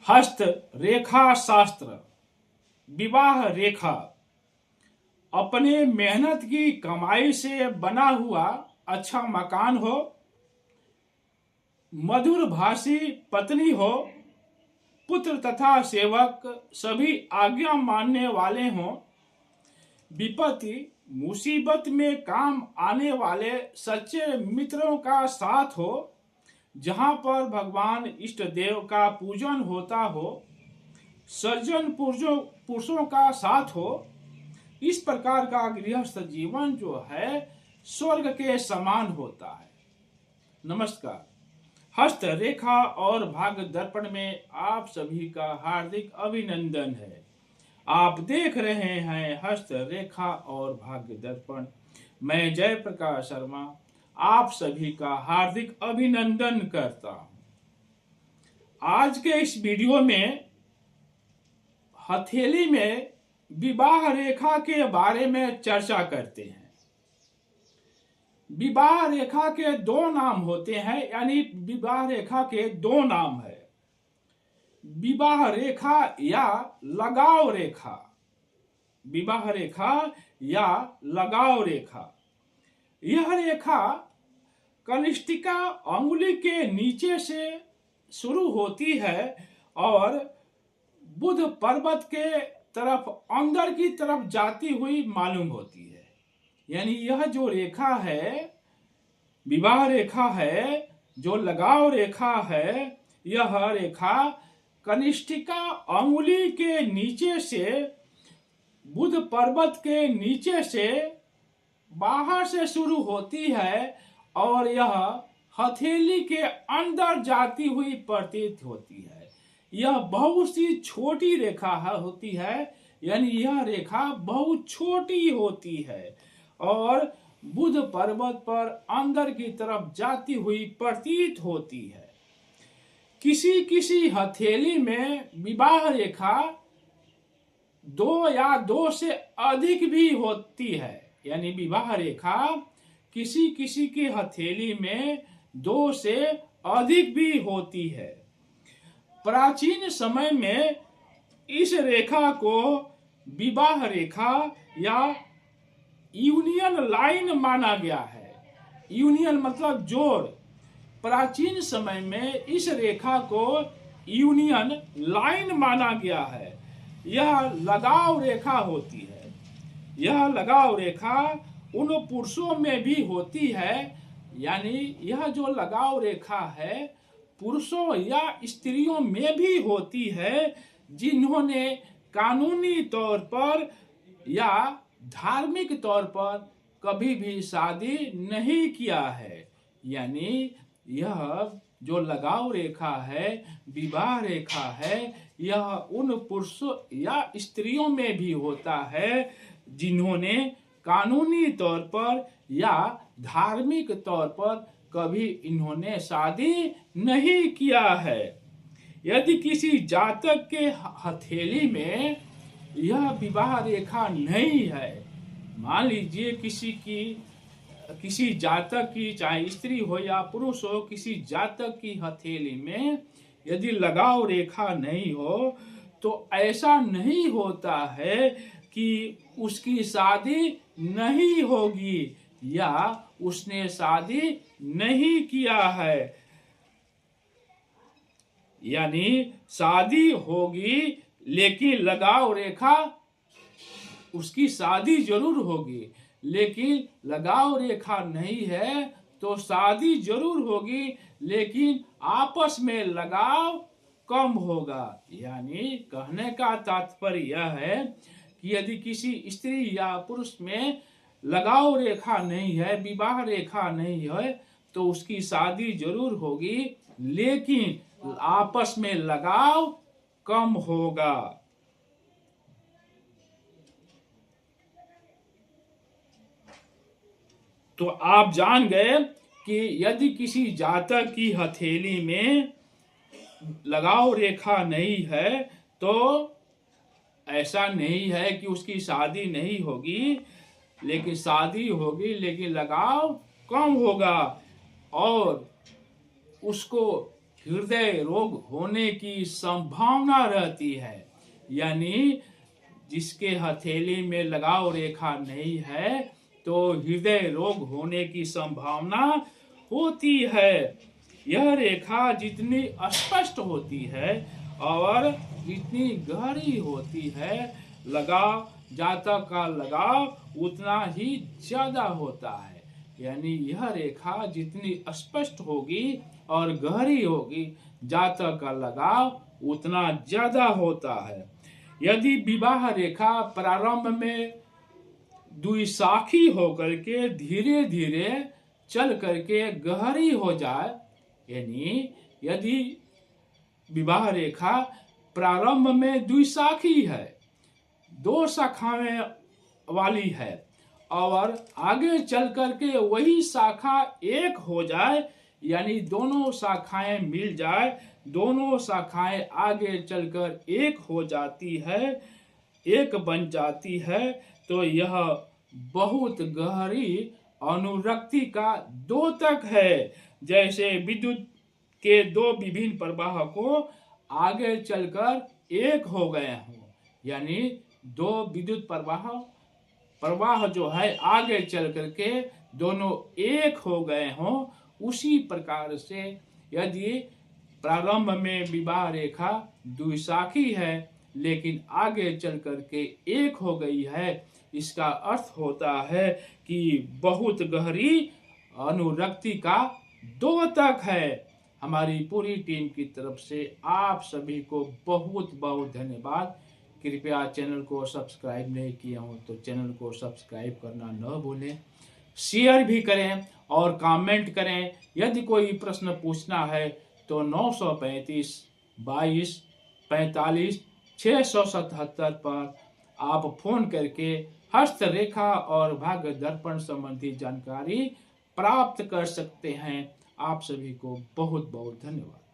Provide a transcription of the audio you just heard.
हस्त रेखा शास्त्र। विवाह रेखा अपने मेहनत की कमाई से बना हुआ अच्छा मकान हो, मधुर भाषी पत्नी हो, पुत्र तथा सेवक सभी आज्ञा मानने वाले हों, विपत्ति मुसीबत में काम आने वाले सच्चे मित्रों का साथ हो, जहां पर भगवान इष्ट देव का पूजन होता हो, सज्जन पुरुषों का साथ हो। इस प्रकार का गृहस्थ जीवन जो है स्वर्ग के समान होता है। नमस्कार। हस्त रेखा और भाग्य दर्पण में आप सभी का हार्दिक अभिनंदन है। आप देख रहे हैं हस्त रेखा और भाग्य दर्पण। मैं जय प्रकाश शर्मा आप सभी का हार्दिक अभिनंदन करता हूं। आज के इस वीडियो में हथेली में विवाह रेखा के बारे में चर्चा करते हैं। विवाह रेखा के दो नाम होते हैं, यानी विवाह रेखा के दो नाम है, विवाह रेखा या लगाव रेखा। विवाह रेखा या लगाव रेखा, यह रेखा कनिष्ठिका अंगुली के नीचे से शुरू होती है और बुध पर्वत के तरफ अंदर की तरफ जाती हुई मालूम होती है। यानी यह जो रेखा है, विवाह रेखा है, जो लगाव रेखा है, यह रेखा कनिष्ठिका अंगुली के नीचे से बुध पर्वत के नीचे से बाहर से शुरू होती है और यह हथेली के अंदर जाती हुई प्रतीत होती है। यह बहुत सी छोटी रेखा होती है, यानी यह रेखा बहुत छोटी होती है और बुध पर्वत पर अंदर की तरफ जाती हुई प्रतीत होती है। किसी किसी हथेली में विवाह रेखा दो या दो से अधिक भी होती है, यानी विवाह रेखा किसी किसी की हथेली में दो से अधिक भी होती है। प्राचीन समय में इस रेखा को विवाह रेखा या यूनियन लाइन माना गया है। यूनियन मतलब जोड़। प्राचीन समय में इस रेखा को यूनियन लाइन माना गया है। यह लगाव रेखा होती है। यह लगाव रेखा उन पुरुषों में भी होती है, यानी यह जो लगाव रेखा है पुरुषों या स्त्रियों में भी होती है, जिन्होंने कानूनी तौर पर या धार्मिक तौर पर कभी भी शादी नहीं किया है। यानी यह जो लगाव रेखा है, विवाह रेखा है, यह उन पुरुषों या स्त्रियों में भी होता है जिन्होंने कानूनी तौर पर या धार्मिक तौर पर कभी इन्होंने शादी नहीं किया है। यदि किसी जातक के हथेली में यह विवाह रेखा नहीं है, मान लीजिए किसी जातक की, चाहे स्त्री हो या पुरुष हो, किसी जातक की हथेली में यदि लगाव रेखा नहीं हो, तो ऐसा नहीं होता है कि उसकी शादी नहीं होगी या उसने शादी नहीं किया है। यानी शादी होगी लेकिन लगाव रेखा, उसकी शादी जरूर होगी लेकिन लगाव रेखा नहीं है, तो शादी जरूर होगी लेकिन आपस में लगाव कम होगा। यानी कहने का तात्पर्य यह है कि यदि किसी स्त्री या पुरुष में लगाव रेखा नहीं है, विवाह रेखा नहीं है, तो उसकी शादी जरूर होगी लेकिन आपस में लगाव कम होगा। तो आप जान गए कि यदि किसी जातक की हथेली में लगाव रेखा नहीं है तो ऐसा नहीं है कि उसकी शादी नहीं होगी, लेकिन शादी होगी लेकिन लगाव कम होगा और उसको हृदय रोग होने की संभावना रहती है। यानी जिसके हथेली में लगाव रेखा नहीं है तो हृदय रोग होने की संभावना होती है। यह रेखा जितनी स्पष्ट होती है और जितनी गहरी होती है, लगाव जातक का लगाव उतना ही ज्यादा होता है। यानी यह रेखा जितनी स्पष्ट होगी और गहरी होगी, जातक का लगाव उतना ज्यादा होता है। यदि विवाह रेखा प्रारंभ में द्विशाखी होकर के धीरे धीरे चल करके गहरी हो जाए, यानी यदि विवाह रेखा प्रारंभ में द्विशाखी है, 2 शाखाएं वाली है, और आगे चल करके वही शाखा एक हो जाए, यानी दोनों शाखाएं मिल जाए, दोनों शाखाएं आगे चलकर एक हो जाती है, एक बन जाती है, तो यह बहुत गहरी अनुरक्ति का द्योतक है। जैसे विद्युत के 2 विभिन्न प्रवाह को आगे चलकर एक हो गए हों, यानी 2 विद्युत प्रवाह जो है आगे चल करके दोनों एक हो गए हों, उसी प्रकार से यदि प्रारंभ में विवाह रेखा द्विशाखी है लेकिन आगे चल करके एक हो गई है, इसका अर्थ होता है कि बहुत गहरी अनुरक्ति का द्योतक है। हमारी पूरी टीम की तरफ से आप सभी को बहुत बहुत धन्यवाद। कृपया चैनल को सब्सक्राइब नहीं किया हो तो चैनल को सब्सक्राइब करना न भूलें, शेयर भी करें और कमेंट करें। यदि कोई प्रश्न पूछना है तो 935 22 45 677 पर आप फोन करके हस्तरेखा और भाग्य दर्पण संबंधी जानकारी प्राप्त कर सकते हैं। आप सभी को बहुत बहुत धन्यवाद।